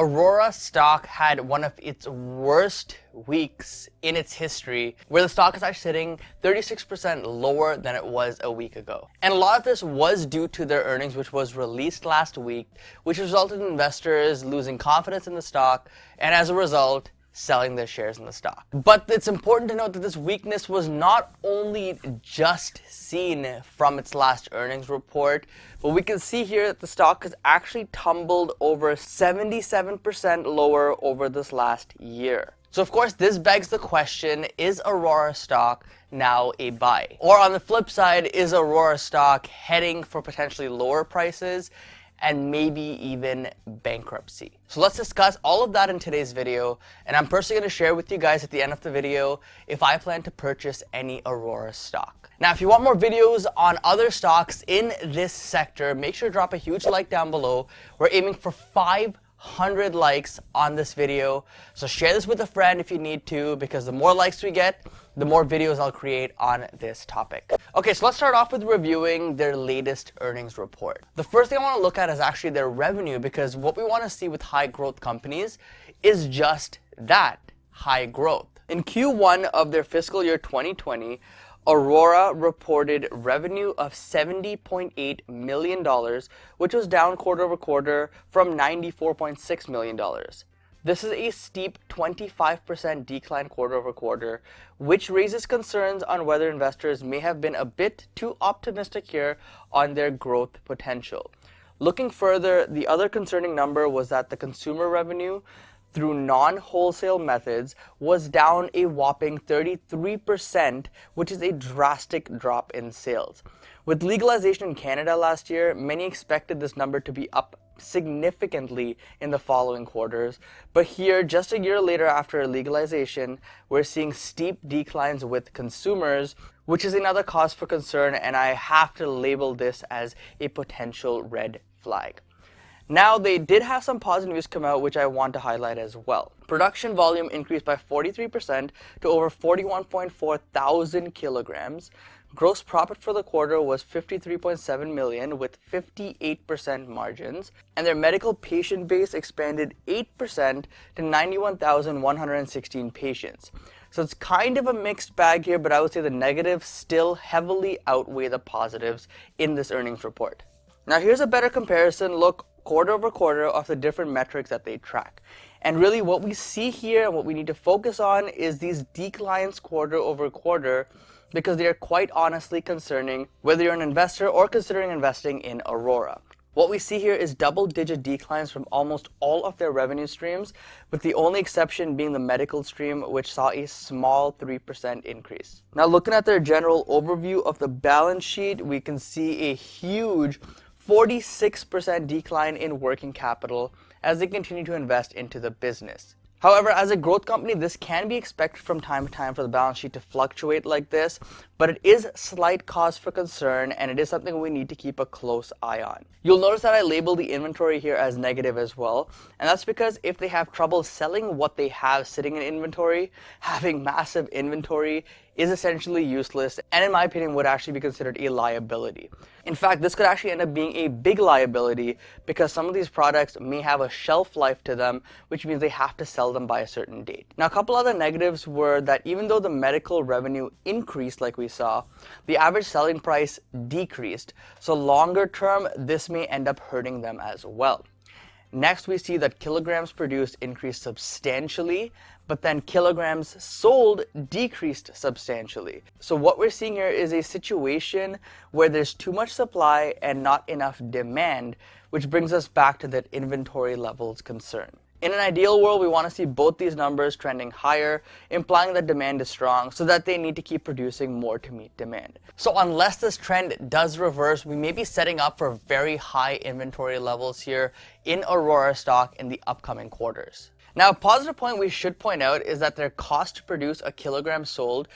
Aurora Stock had one of its worst weeks in its history, where the stock is actually sitting 36% lower than it was a week ago. And a lot of this was due to their earnings, which was released last week, which resulted in investors losing confidence in the stock, and as a result, selling their shares in the stock. But it's important to note that this weakness was not only just seen from its last earnings report, but we can see here that the stock has actually tumbled over 77% lower over this last year. So of course, this begs the question, is Aurora Stock now a buy? Or on the flip side, is Aurora Stock heading for potentially lower prices and maybe even bankruptcy? So let's discuss all of that in today's video, and I'm personally going to share with you guys at the end of the video if I plan to purchase any Aurora stock. Now, if you want more videos on other stocks in this sector, make sure to drop a huge like down below. We're aiming for 500 likes on this video, so share this with a friend if you need to, because the more likes we get, the more videos I'll create on this topic. Okay, so let's start off with reviewing their latest earnings report. The first thing I want to look at is actually their revenue, because what we want to see with high growth companies is just that, high growth. In Q1 of their fiscal year 2020, Aurora reported revenue of $70.8 million, which was down quarter over quarter from $94.6 million. This is a steep 25% decline quarter over quarter, which raises concerns on whether investors may have been a bit too optimistic here on their growth potential. Looking further, the other concerning number was that the consumer revenue through non-wholesale methods was down a whopping 33%, which is a drastic drop in sales. With legalization in Canada last year, many expected this number to be up significantly in the following quarters, but here, just a year later after legalization, we're seeing steep declines with consumers, which is another cause for concern, and I have to label this as a potential red flag. Now, they did have some positive news come out, which I want to highlight as well. Production volume increased by 43% to over 41.4 thousand kilograms. Gross profit for the quarter was $53.7 million with 58% margins, and their medical patient base expanded 8% to 91,116 patients. So it's kind of a mixed bag here, but I would say the negatives still heavily outweigh the positives in this earnings report. Now here's a better comparison look quarter over quarter of the different metrics that they track. And really what we see here and what we need to focus on is these declines quarter over quarter, because they are quite honestly concerning whether you're an investor or considering investing in Aurora. What we see here is double-digit declines from almost all of their revenue streams, with the only exception being the medical stream, which saw a small 3% increase. Now looking at their general overview of the balance sheet, we can see a huge 46% decline in working capital as they continue to invest into the business. However, as a growth company, this can be expected from time to time for the balance sheet to fluctuate like this, but it is slight cause for concern, and it is something we need to keep a close eye on. You'll notice that I label the inventory here as negative as well, and that's because if they have trouble selling what they have sitting in inventory, having massive inventory is essentially useless, and in my opinion would actually be considered a liability. In fact, this could actually end up being a big liability because some of these products may have a shelf life to them, which means they have to sell them by a certain date. Now, a couple other negatives were that even though the medical revenue increased like we saw, the average selling price decreased. So longer term, this may end up hurting them as well. Next, we see that kilograms produced increased substantially, but then kilograms sold decreased substantially. So what we're seeing here is a situation where there's too much supply and not enough demand, which brings us back to that inventory levels concern. In an ideal world, we want to see both these numbers trending higher, implying that demand is strong, so that they need to keep producing more to meet demand. So unless this trend does reverse, we may be setting up for very high inventory levels here in Aurora Stock in the upcoming quarters. Now, a positive point we should point out is that their cost to produce a kilogram sold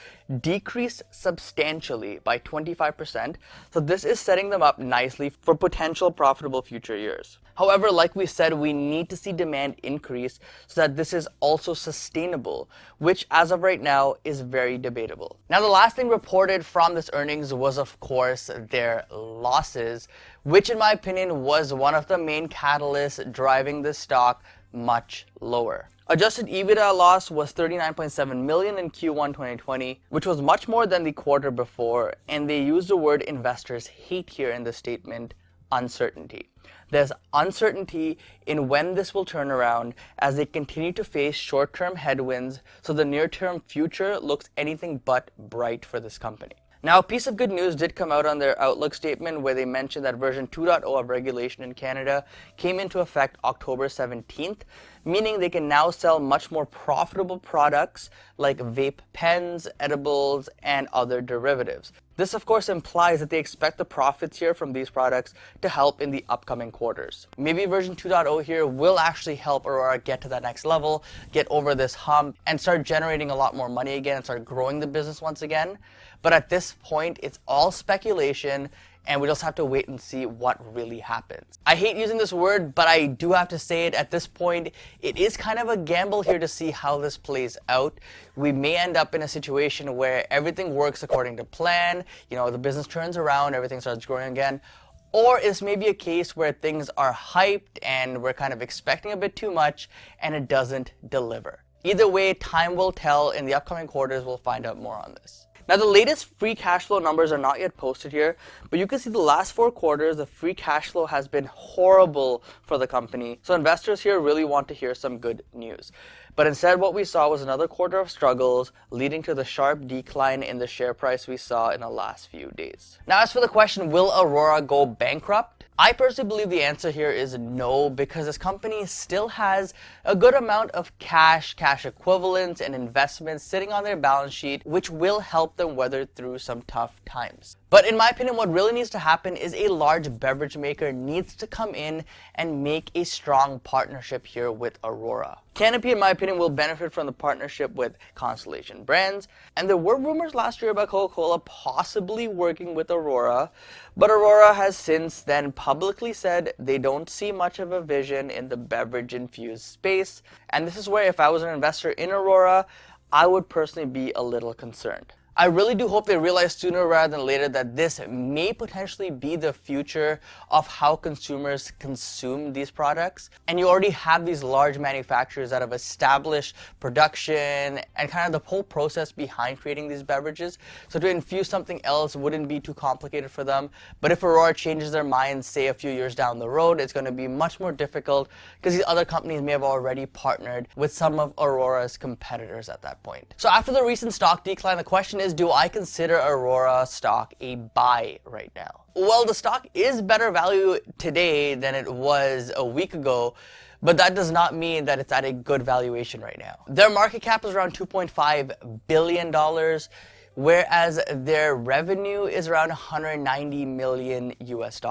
decreased substantially by 25%, so this is setting them up nicely for potential profitable future years. However, like we said, we need to see demand increase so that this is also sustainable, which as of right now is very debatable. Now, the last thing reported from this earnings was, of course, their losses, which in my opinion was one of the main catalysts driving this stock much lower. Adjusted EBITDA loss was $39.7 million in Q1 2020, which was much more than the quarter before, and they used the word investors hate here in the statement, uncertainty. There's uncertainty in when this will turn around as they continue to face short-term headwinds, so the near-term future looks anything but bright for this company. Now, a piece of good news did come out on their outlook statement where they mentioned that version 2.0 of regulation in Canada came into effect October 17th, meaning they can now sell much more profitable products like vape pens, edibles, and other derivatives. This, of course, implies that they expect the profits here from these products to help in the upcoming quarters. Maybe version 2.0 here will actually help Aurora get to that next level, get over this hump, and start generating a lot more money again and start growing the business once again. But at this point, it's all speculation, and we just have to wait and see what really happens. I hate using this word, but I do have to say it at this point. It is kind of a gamble here to see how this plays out. We may end up in a situation where everything works according to plan, the business turns around, everything starts growing again. Or it's maybe a case where things are hyped and we're kind of expecting a bit too much and it doesn't deliver. Either way, time will tell. In the upcoming quarters, we'll find out more on this. Now, the latest free cash flow numbers are not yet posted here, but you can see the last 4 quarters, the free cash flow has been horrible for the company. So investors here really want to hear some good news. But instead, what we saw was another quarter of struggles, leading to the sharp decline in the share price we saw in the last few days. Now, as for the question, will Aurora go bankrupt? I personally believe the answer here is no, because this company still has a good amount of cash equivalents, and investments sitting on their balance sheet, which will help them weather through some tough times. But in my opinion, what really needs to happen is a large beverage maker needs to come in and make a strong partnership here with Aurora. Canopy, in my opinion, will benefit from the partnership with Constellation Brands, and there were rumors last year about Coca-Cola possibly working with Aurora, but Aurora has since then publicly said they don't see much of a vision in the beverage-infused space, and this is where, if I was an investor in Aurora, I would personally be a little concerned. I really do hope they realize sooner rather than later that this may potentially be the future of how consumers consume these products. And you already have these large manufacturers that have established production and kind of the whole process behind creating these beverages. So to infuse something else wouldn't be too complicated for them. But if Aurora changes their minds, say a few years down the road, it's going to be much more difficult because these other companies may have already partnered with some of Aurora's competitors at that point. So after the recent stock decline, the question is, do I consider Aurora stock a buy right now? Well, the stock is better value today than it was a week ago, but that does not mean that it's at a good valuation right now. Their market cap is around $2.5 billion, whereas their revenue is around $190 million US.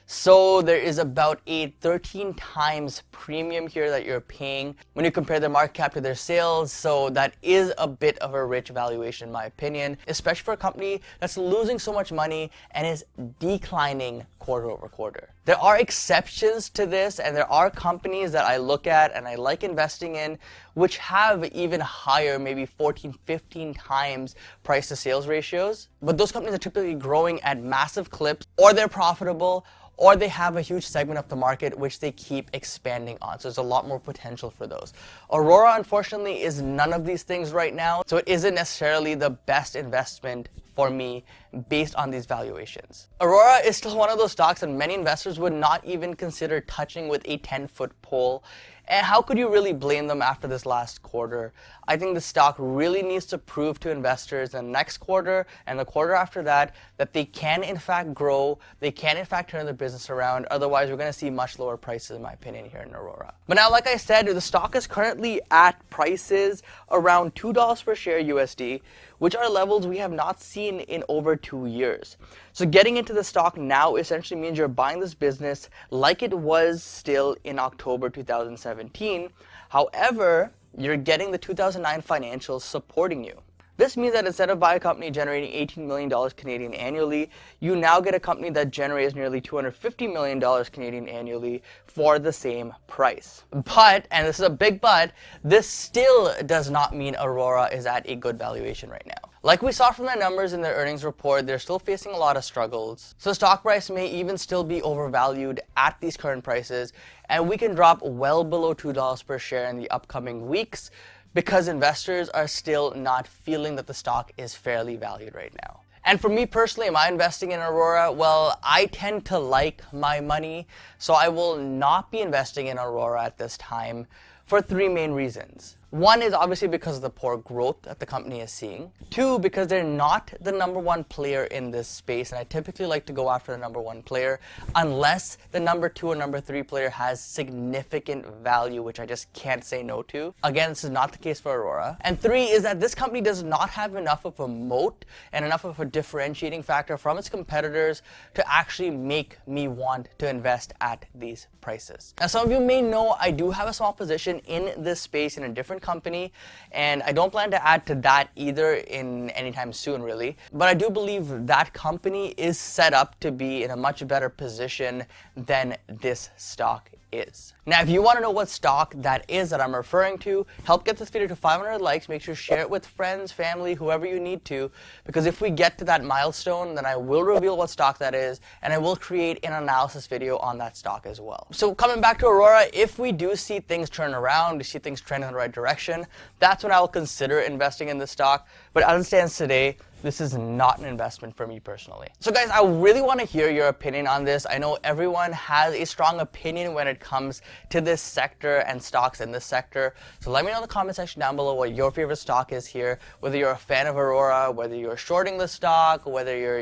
So there is about a 13 times premium here that you're paying when you compare their market cap to their sales. So that is a bit of a rich valuation in my opinion, especially for a company that's losing so much money and is declining quarter over quarter. There are exceptions to this, and there are companies that I look at and I like investing in which have even higher, maybe 14, 15 times price to sales ratios. But those companies are typically growing at massive clips, or they're profitable, or they have a huge segment of the market which they keep expanding on. So there's a lot more potential for those. Aurora, unfortunately, is none of these things right now, so it isn't necessarily the best investment for me based on these valuations. Aurora is still one of those stocks that many investors would not even consider touching with a 10-foot pole. And how could you really blame them after this last quarter? I think the stock really needs to prove to investors in the next quarter and the quarter after that they can in fact grow, they can in fact turn the business around. Otherwise, we're going to see much lower prices, in my opinion, here in Aurora. But now, like I said, the stock is currently at prices around $2 per share USD, which are levels we have not seen in over 2 years. So getting into the stock now essentially means you're buying this business like it was still in October 2017. However, you're getting the 2009 financials supporting you. This means that instead of buying a company generating $18 million Canadian annually, you now get a company that generates nearly $250 million Canadian annually for the same price. But, and this is a big but, this still does not mean Aurora is at a good valuation right now. Like we saw from their numbers in their earnings report, they're still facing a lot of struggles. So stock price may even still be overvalued at these current prices, and we can drop well below $2 per share in the upcoming weeks because investors are still not feeling that the stock is fairly valued right now. And for me personally, am I investing in Aurora? Well, I tend to like my money, so I will not be investing in Aurora at this time for three main reasons. One is obviously because of the poor growth that the company is seeing. Two, because they're not the number one player in this space, and I typically like to go after the number one player unless the number two or number three player has significant value, which I just can't say no to. Again, this is not the case for Aurora. And three is that this company does not have enough of a moat and enough of a differentiating factor from its competitors to actually make me want to invest at these prices. Now, some of you may know I do have a small position in this space in a different company, and I don't plan to add to that either in anytime soon really, but I do believe that company is set up to be in a much better position than this stock is. Now, if you want to know what stock that is that I'm referring to, help get this video to 500 likes. Make sure to share it with friends, family, whoever you need to, because if we get to that milestone, then I will reveal what stock that is, and I will create an analysis video on that stock as well. So coming back to Aurora, if we do see things turn around, we see things trend in the right direction, that's when I will consider investing in this stock. But as it stands today, this is not an investment for me personally. So guys, I really want to hear your opinion on this. I know everyone has a strong opinion when it comes to this sector and stocks in this sector. So let me know in the comment section down below what your favorite stock is here, whether you're a fan of Aurora, whether you're shorting the stock, whether you're,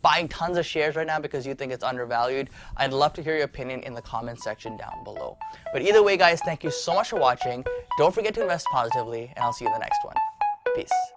buying tons of shares right now because you think it's undervalued. I'd love to hear your opinion in the comment section down below. But either way, guys, thank you so much for watching. Don't forget to invest positively, and I'll see you in the next one. Peace.